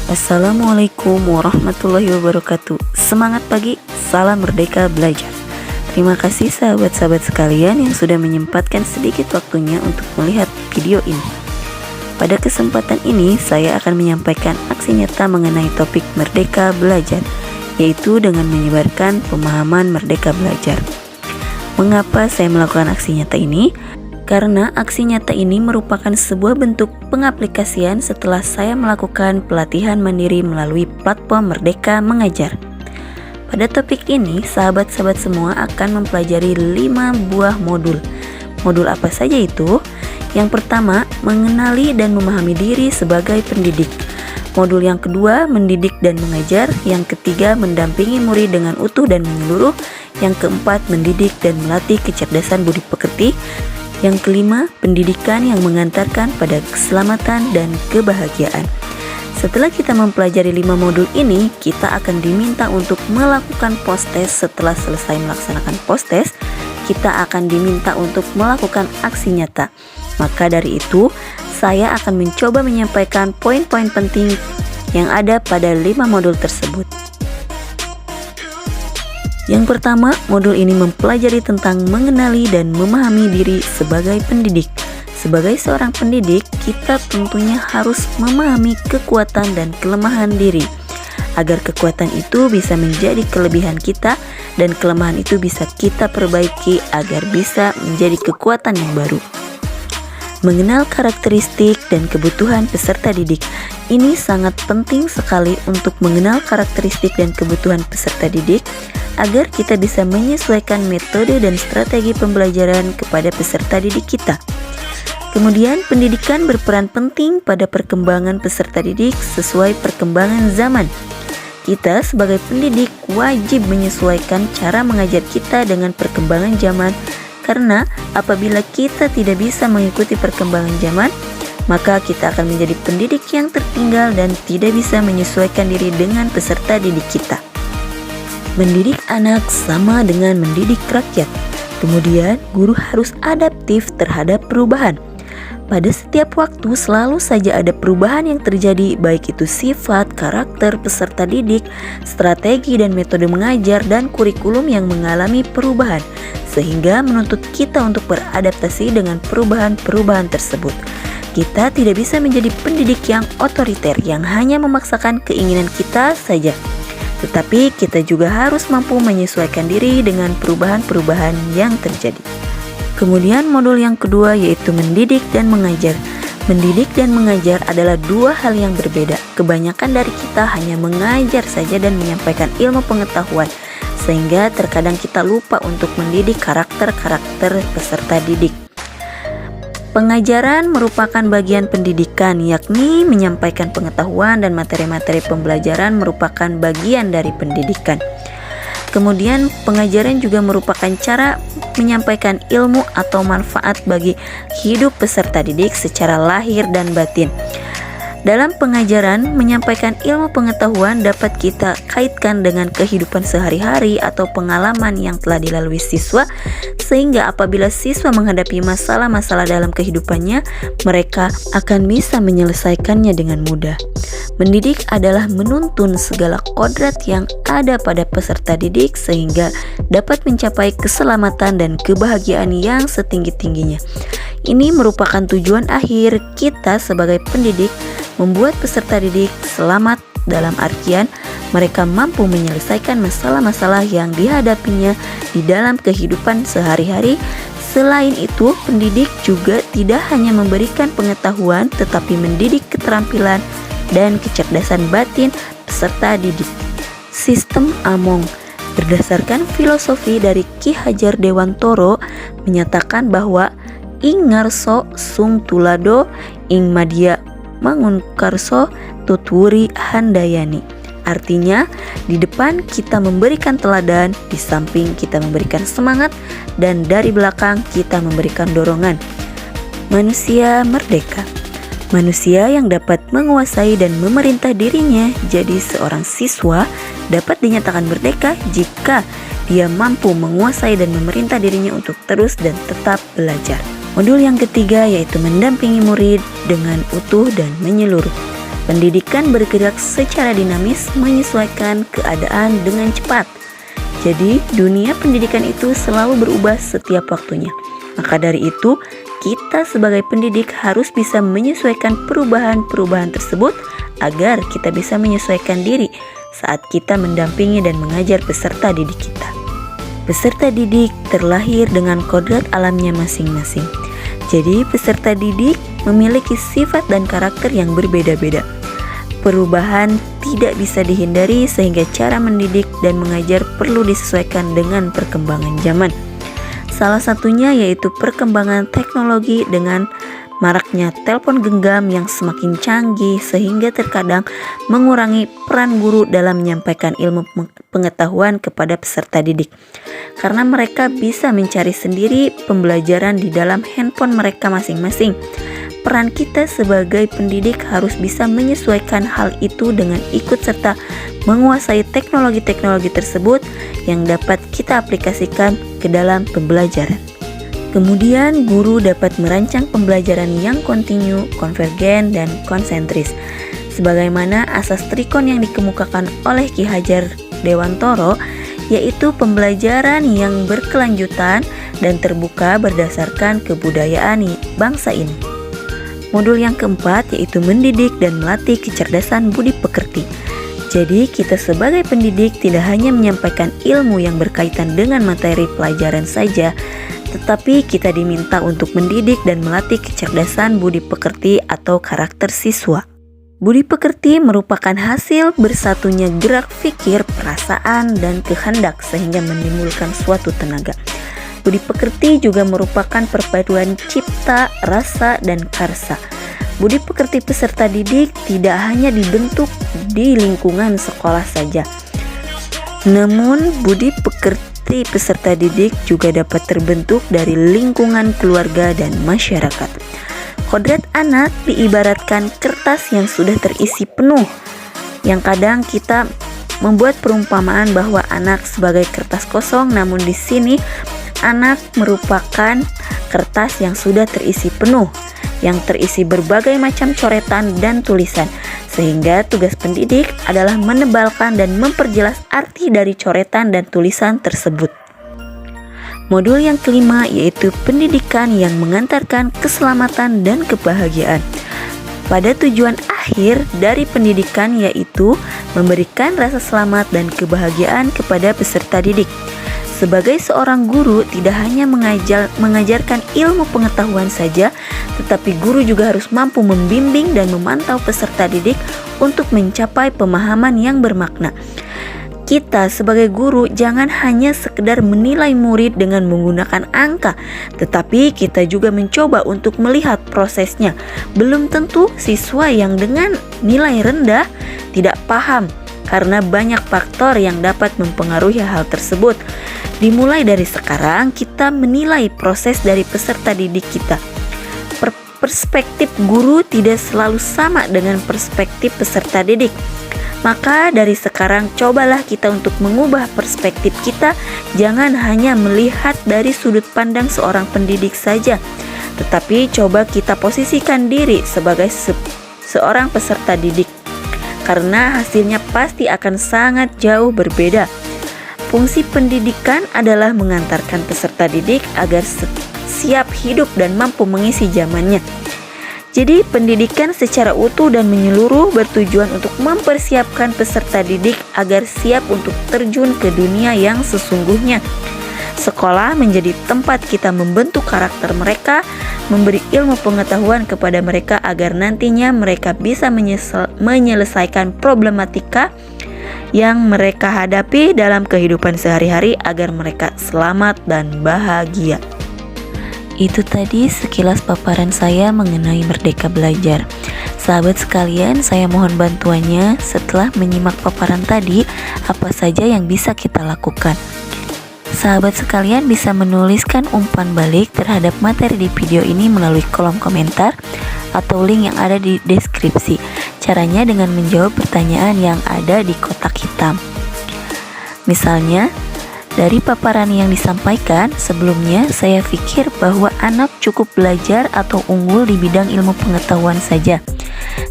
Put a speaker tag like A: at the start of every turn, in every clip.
A: Assalamualaikum warahmatullahi wabarakatuh. Semangat pagi, salam merdeka belajar. Terima kasih sahabat-sahabat sekalian yang sudah menyempatkan sedikit waktunya untuk melihat video ini. Pada kesempatan ini saya akan menyampaikan aksi nyata mengenai topik merdeka belajar, yaitu dengan menyebarkan pemahaman merdeka belajar. Mengapa saya melakukan aksi nyata ini? Karena aksi nyata ini merupakan sebuah bentuk pengaplikasian setelah saya melakukan pelatihan mandiri melalui platform Merdeka Mengajar. Pada topik ini, sahabat-sahabat semua akan mempelajari 5 buah modul. Modul apa saja itu? Yang pertama, mengenali dan memahami diri sebagai pendidik. Modul yang kedua, mendidik dan mengajar. Yang ketiga, mendampingi murid dengan utuh dan menyeluruh. Yang keempat, mendidik dan melatih kecerdasan budi pekerti. Yang kelima, pendidikan yang mengantarkan pada keselamatan dan kebahagiaan. Setelah kita mempelajari 5 modul ini, kita akan diminta untuk melakukan post-test. Setelah selesai melaksanakan post-test, kita akan diminta untuk melakukan aksi nyata. Maka dari itu, saya akan mencoba menyampaikan poin-poin penting yang ada pada 5 modul tersebut. Yang pertama, modul ini mempelajari tentang mengenali dan memahami diri sebagai pendidik. Sebagai seorang pendidik, kita tentunya harus memahami kekuatan dan kelemahan diri, agar kekuatan itu bisa menjadi kelebihan kita dan kelemahan itu bisa kita perbaiki agar bisa menjadi kekuatan yang baru. Mengenal karakteristik dan kebutuhan peserta didik. Ini sangat penting sekali untuk mengenal karakteristik dan kebutuhan peserta didik agar kita bisa menyesuaikan metode dan strategi pembelajaran kepada peserta didik kita. Kemudian, pendidikan berperan penting pada perkembangan peserta didik sesuai perkembangan zaman. Kita sebagai pendidik wajib menyesuaikan cara mengajar kita dengan perkembangan zaman, karena apabila kita tidak bisa mengikuti perkembangan zaman, maka kita akan menjadi pendidik yang tertinggal dan tidak bisa menyesuaikan diri dengan peserta didik kita. Mendidik anak sama dengan mendidik rakyat. Kemudian, guru harus adaptif terhadap perubahan. Pada setiap waktu selalu saja ada perubahan yang terjadi, baik itu sifat, karakter peserta didik, strategi dan metode mengajar, dan kurikulum yang mengalami perubahan, sehingga menuntut kita untuk beradaptasi dengan perubahan-perubahan tersebut. Kita tidak bisa menjadi pendidik yang otoriter, yang hanya memaksakan keinginan kita saja. Tetapi kita juga harus mampu menyesuaikan diri dengan perubahan-perubahan yang terjadi. Kemudian modul yang kedua yaitu mendidik dan mengajar. Mendidik dan mengajar adalah 2 hal yang berbeda. Kebanyakan dari kita hanya mengajar saja dan menyampaikan ilmu pengetahuan, sehingga terkadang kita lupa untuk mendidik karakter-karakter peserta didik. Pengajaran merupakan bagian pendidikan, yakni menyampaikan pengetahuan dan materi-materi pembelajaran merupakan bagian dari pendidikan. Kemudian pengajaran juga merupakan cara menyampaikan ilmu atau manfaat bagi hidup peserta didik secara lahir dan batin. Dalam pengajaran, menyampaikan ilmu pengetahuan dapat kita kaitkan dengan kehidupan sehari-hari atau pengalaman yang telah dilalui siswa, sehingga apabila siswa menghadapi masalah-masalah dalam kehidupannya, mereka akan bisa menyelesaikannya dengan mudah. Mendidik adalah menuntun segala kodrat yang ada pada peserta didik sehingga dapat mencapai keselamatan dan kebahagiaan yang setinggi-tingginya. Ini merupakan tujuan akhir kita sebagai pendidik, membuat peserta didik selamat dalam artian mereka mampu menyelesaikan masalah-masalah yang dihadapinya di dalam kehidupan sehari-hari. Selain itu, pendidik juga tidak hanya memberikan pengetahuan tetapi mendidik keterampilan dan kecerdasan batin peserta didik. Sistem Among berdasarkan filosofi dari Ki Hajar Dewantoro menyatakan bahwa ing ngarso sung tulado ing madya mangunkarso tutwuri handayani. Artinya, di depan kita memberikan teladan, di samping kita memberikan semangat, dan dari belakang kita memberikan dorongan. Manusia merdeka. Manusia yang dapat menguasai dan memerintah dirinya, jadi seorang siswa dapat dinyatakan merdeka jika dia mampu menguasai dan memerintah dirinya untuk terus dan tetap belajar. Modul yang ketiga yaitu mendampingi murid dengan utuh dan menyeluruh. Pendidikan bergerak secara dinamis menyesuaikan keadaan dengan cepat. Jadi, dunia pendidikan itu selalu berubah setiap waktunya. Maka dari itu, kita sebagai pendidik harus bisa menyesuaikan perubahan-perubahan tersebut agar kita bisa menyesuaikan diri saat kita mendampingi dan mengajar peserta didik kita. Peserta didik terlahir dengan kodrat alamnya masing-masing. Jadi, peserta didik memiliki sifat dan karakter yang berbeda-beda. Perubahan tidak bisa dihindari sehingga cara mendidik dan mengajar perlu disesuaikan dengan perkembangan zaman. Salah satunya yaitu perkembangan teknologi dengan maraknya telepon genggam yang semakin canggih sehingga terkadang mengurangi peran guru dalam menyampaikan ilmu pengetahuan kepada peserta didik. Karena mereka bisa mencari sendiri pembelajaran di dalam handphone mereka masing-masing. Peran kita sebagai pendidik harus bisa menyesuaikan hal itu dengan ikut serta menguasai teknologi-teknologi tersebut yang dapat kita aplikasikan ke dalam pembelajaran. Kemudian guru dapat merancang pembelajaran yang kontinu, konvergen, dan konsentris. Sebagaimana asas trikon yang dikemukakan oleh Ki Hajar Dewantoro, yaitu pembelajaran yang berkelanjutan dan terbuka berdasarkan kebudayaan bangsa ini. Modul yang keempat yaitu mendidik dan melatih kecerdasan budi pekerti. Jadi kita sebagai pendidik tidak hanya menyampaikan ilmu yang berkaitan dengan materi pelajaran saja, tetapi kita diminta untuk mendidik dan melatih kecerdasan budi pekerti atau karakter siswa. Budi pekerti merupakan hasil bersatunya gerak pikir, perasaan, dan kehendak sehingga menimbulkan suatu tenaga. Budi pekerti juga merupakan perpaduan cipta, rasa, dan karsa. Budi pekerti peserta didik tidak hanya dibentuk di lingkungan sekolah saja, namun budi pekerti peserta didik juga dapat terbentuk dari lingkungan keluarga dan masyarakat. Kodrat anak diibaratkan kertas yang sudah terisi penuh, yang kadang kita membuat perumpamaan bahwa anak sebagai kertas kosong, namun di sini anak merupakan kertas yang sudah terisi penuh, yang terisi berbagai macam coretan dan tulisan, sehingga tugas pendidik adalah menebalkan dan memperjelas arti dari coretan dan tulisan tersebut. Modul yang kelima yaitu pendidikan yang mengantarkan keselamatan dan kebahagiaan. Pada tujuan akhir dari pendidikan yaitu memberikan rasa selamat dan kebahagiaan kepada peserta didik. Sebagai seorang guru tidak hanya mengajarkan ilmu pengetahuan saja, tetapi guru juga harus mampu membimbing dan memantau peserta didik untuk mencapai pemahaman yang bermakna. Kita sebagai guru jangan hanya sekedar menilai murid dengan menggunakan angka, tetapi kita juga mencoba untuk melihat prosesnya. Belum tentu siswa yang dengan nilai rendah tidak paham karena banyak faktor yang dapat mempengaruhi hal tersebut. Dimulai dari sekarang kita menilai proses dari peserta didik kita. Perspektif guru tidak selalu sama dengan perspektif peserta didik. Maka dari sekarang cobalah kita untuk mengubah perspektif kita. Jangan hanya melihat dari sudut pandang seorang pendidik saja, tetapi coba kita posisikan diri sebagai seorang peserta didik, karena hasilnya pasti akan sangat jauh berbeda. Fungsi pendidikan adalah mengantarkan peserta didik agar siap hidup dan mampu mengisi zamannya. Jadi pendidikan secara utuh dan menyeluruh bertujuan untuk mempersiapkan peserta didik agar siap untuk terjun ke dunia yang sesungguhnya. Sekolah menjadi tempat kita membentuk karakter mereka, memberi ilmu pengetahuan kepada mereka agar nantinya mereka bisa menyelesaikan problematika yang mereka hadapi dalam kehidupan sehari-hari agar mereka selamat dan bahagia. Itu tadi sekilas paparan saya mengenai Merdeka Belajar. Sahabat sekalian, saya mohon bantuannya setelah menyimak paparan tadi, apa saja yang bisa kita lakukan. Sahabat sekalian bisa menuliskan umpan balik terhadap materi di video ini melalui kolom komentar atau link yang ada di deskripsi. Caranya dengan menjawab pertanyaan yang ada di kotak hitam. Misalnya, dari paparan yang disampaikan sebelumnya, saya pikir bahwa anak cukup belajar atau unggul di bidang ilmu pengetahuan saja.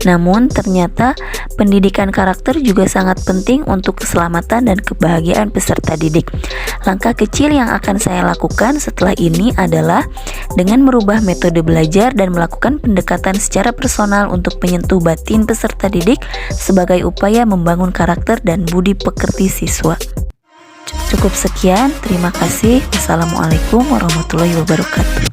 A: Namun ternyata pendidikan karakter juga sangat penting untuk keselamatan dan kebahagiaan peserta didik. Langkah kecil yang akan saya lakukan setelah ini adalah dengan merubah metode belajar dan melakukan pendekatan secara personal untuk menyentuh batin peserta didik sebagai upaya membangun karakter dan budi pekerti siswa. Cukup sekian, terima kasih. Wassalamualaikum warahmatullahi wabarakatuh.